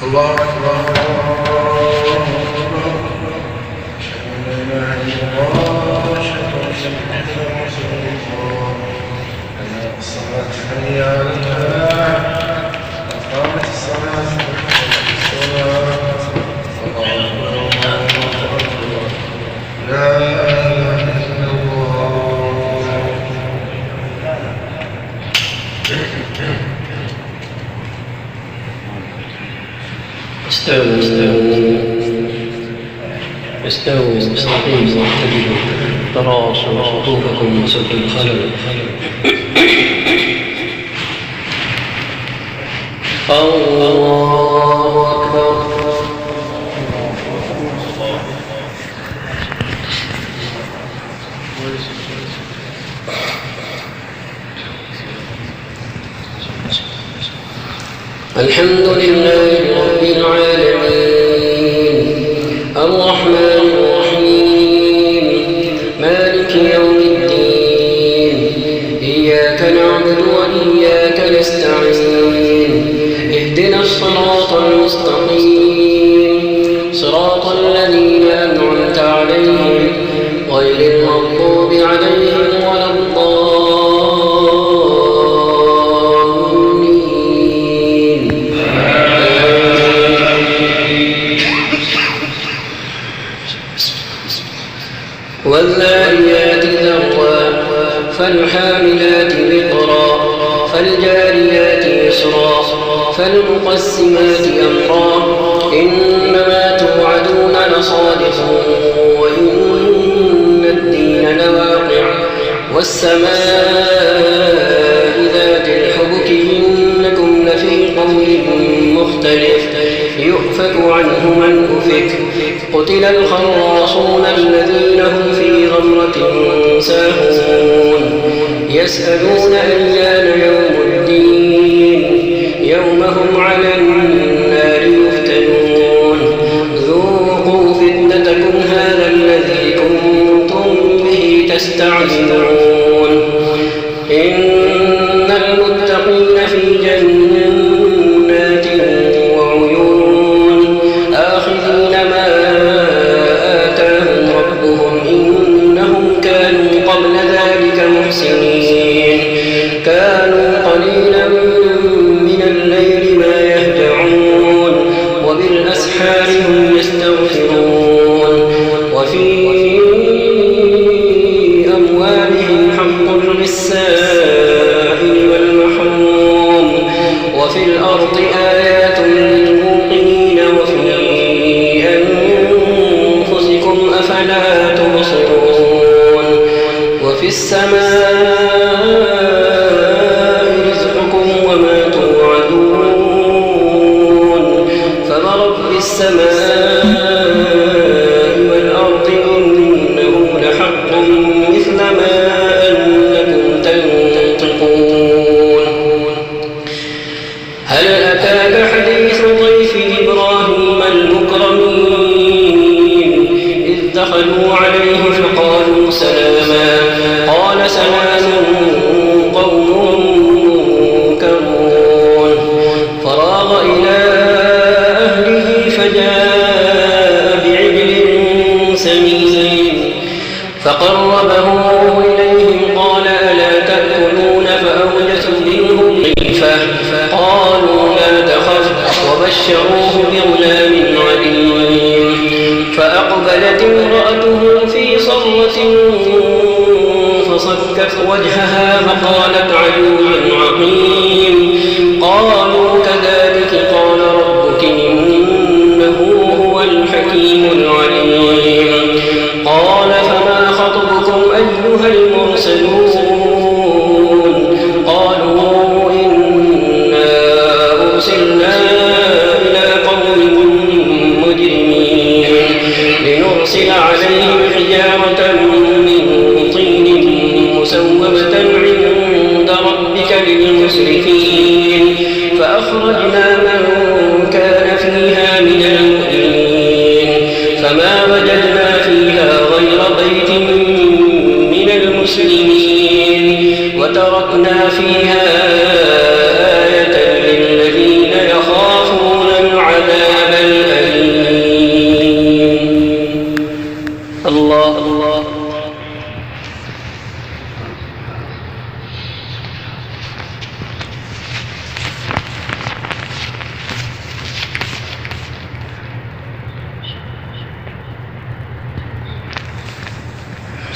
الله أكبر أشهد أن لا إله إلا الله أشهد أن محمدا رسول الله حي على الصلاة حي على الفلاح قامت الصلاة الله أكبر لا إله إلا الله استووا مستقيم واعتدلوا تراصوا صفوفكم وسدوا الخلل الله أكبر الحمد لله رب العالمين الرحمن الرحيم مالك يوم الدين إياك نعبد وإياك نستعين اهدنا الصراط المستقيم صراط الذين أنعمت عليهم غير المغضوب عليهم ولا والذاريات ذروا فالحاملات وقرا فالجاريات يسرا فالمقسمات أمرا إنما توعدون لصادق وإن الدين لواقع والسماء ذات الحبك إنكم لفي قول مختلف يؤفك عنه من أفك قتل الخراصون الذين هم في غمرة ساهون يسألون أيان يوم الدين يوم هم على النار يفتنون ذوقوا فتنتكم هذا الذي كنتم به تستعجلون إن المتقين في جنات وعيون آخذين ما آتاهم ربهم إنهم كانوا قبل ذلك محسنين كانوا قليلا من الليل ما يهجعون وبالأسحار هم يستغفرون وفي أموالهم حق للسائل والمحروم وفي الأرض آيات للموقنين وفي أنفسكم أفلا تبصرون وفي السماء رزقكم وما توعدون فورب السماء والأرض إنه لحق مثل ما أنكم تنطقون هل أتاك حديث ضيف إبراهيم المكرمين إذ دخلوا عليه فقالوا سلاما قال سلام قوم منكرون فراغ إلى أهله فجاء بعجل سمين فقربه إليهم قال ألا تأكلون فأوجس منهم خيفة قالوا لا تخف وبشروه بغلام عليم فأقبلت امرأته في صرة فصكت وجهها فقالت عجوز عقيم قالوا كذلك قال ربك إنه هو الحكيم العليم قال فما خطبكم أيها المرسلون قالوا إنا أرسلنا إلى قوم مجرمين لنرسل عليهم حجارة من طين مسومة عند ربك للمسرفين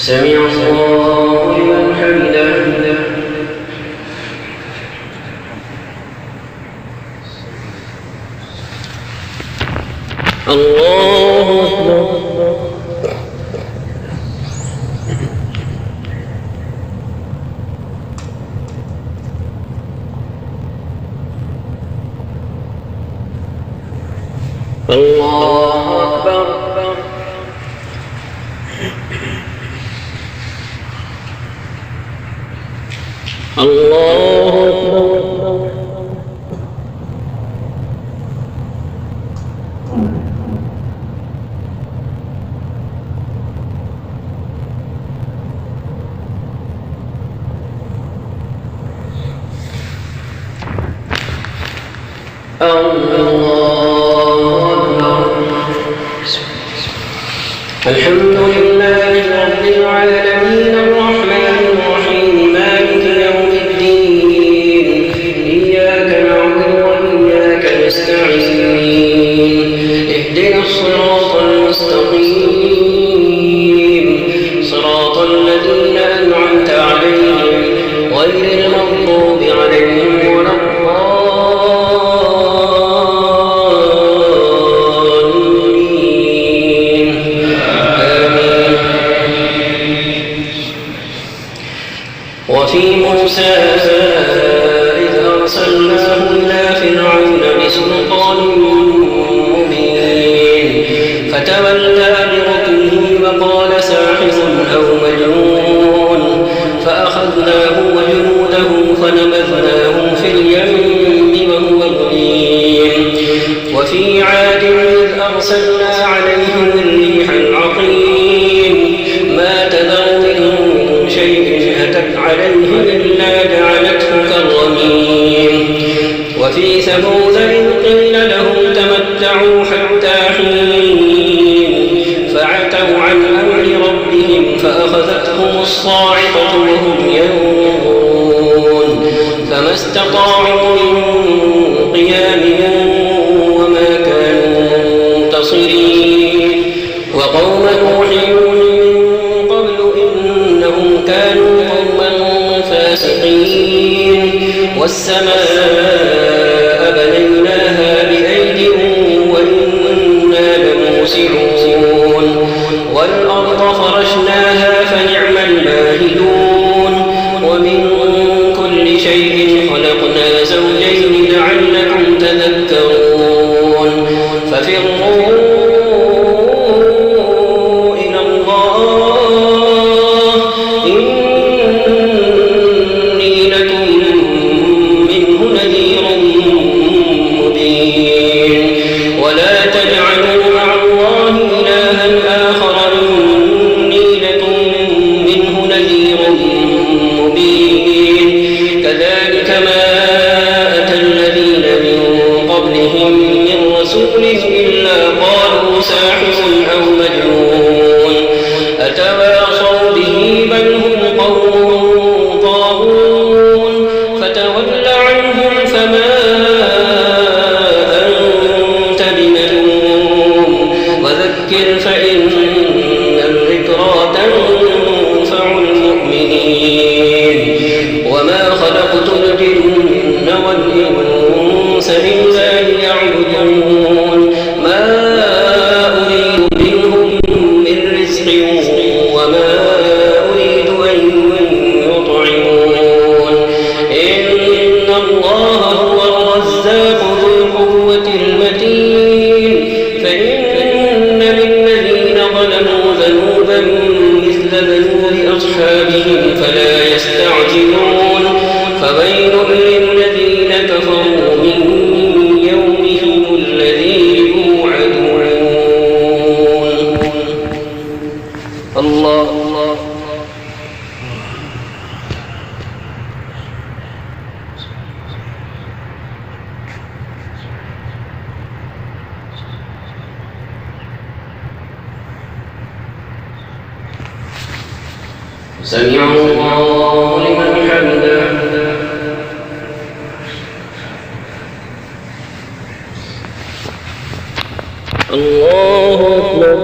سمع الله لمن حمده. الله أكبر. الله أكبر. الله أكبر. الحمد لله رب العالمين الرحمن الرحيم مالك يوم الدين إياك نعبد وإياك نستعين اهدنا الصراط المستقيم صراط الذين أنعمت عليهم غير المغضوب عليهم ولا وفي موسى إذ أرسلناه إلى فرعون بسلطان مبين فتولى بركنه وقال ساحر أو مجنون فأخذناه وجنوده فنبذناهم في اليم وهو مليم وفي عاد إذ أرسلنا عليهم الريح العقيم ما تذر من شيء أتت عليه إلا جعلته كالرميم وفي ثمود إذ قيل لهم تمتعوا حتى حين فعتوا عن أمر ربهم فأخذتهم الصاعقة وهم ينظرون فما استطاعوا من قيام وما كانوا منتصرين وقوم نوح والسماء بنيناها بأيد وإنا لموسعون والأرض فرشناها فنعم الماهدون ومن كل شيء خلقنا زوجين لعلكم تذكرون ففروا إلى الله إني لكم نذير مبين ولا تجعلوا مع الله إلها آخر إني لكم منه نذير مبين كذلك ما أتى الذين من قبلهم من رسول إلا قالوا ساحر أو مجنون أتواصوا به بل هم قوم طاغون فتول عنهم فما أنت بملوم وذكر فإن الذكرى تنفع المؤمنين وما خلقت الجن والإنس إلا ليعبدون ما أريد منهم من رزق وما أريد أن يطعمون إن الله هو الرزاق ذو القوة المتين فإن للذين ظلموا ذنوبا مثل ذنوب أصحابهم فلا يستعجلون فويل للذين كفروا من يومهم الذي يوعدون الله سمع الله لمن حمده الله أكبر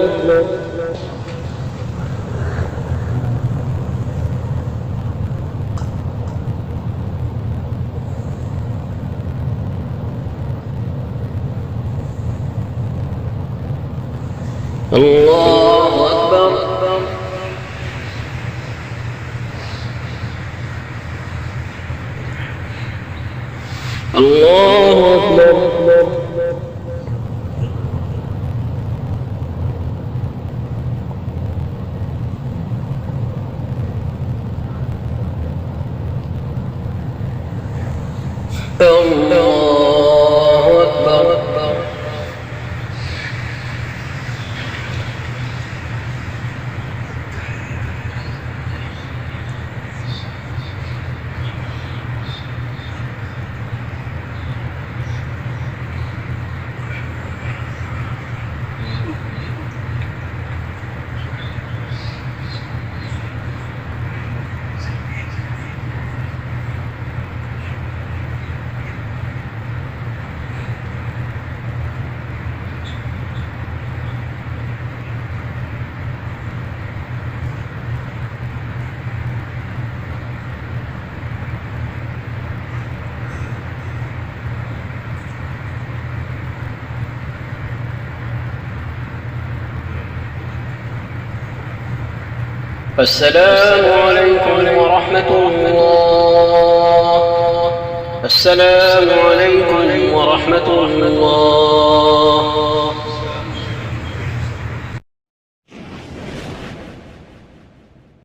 الله أكبر. الله أكبر. الله أكبر. السلام عليكم ورحمة الله. السلام عليكم ورحمة الله.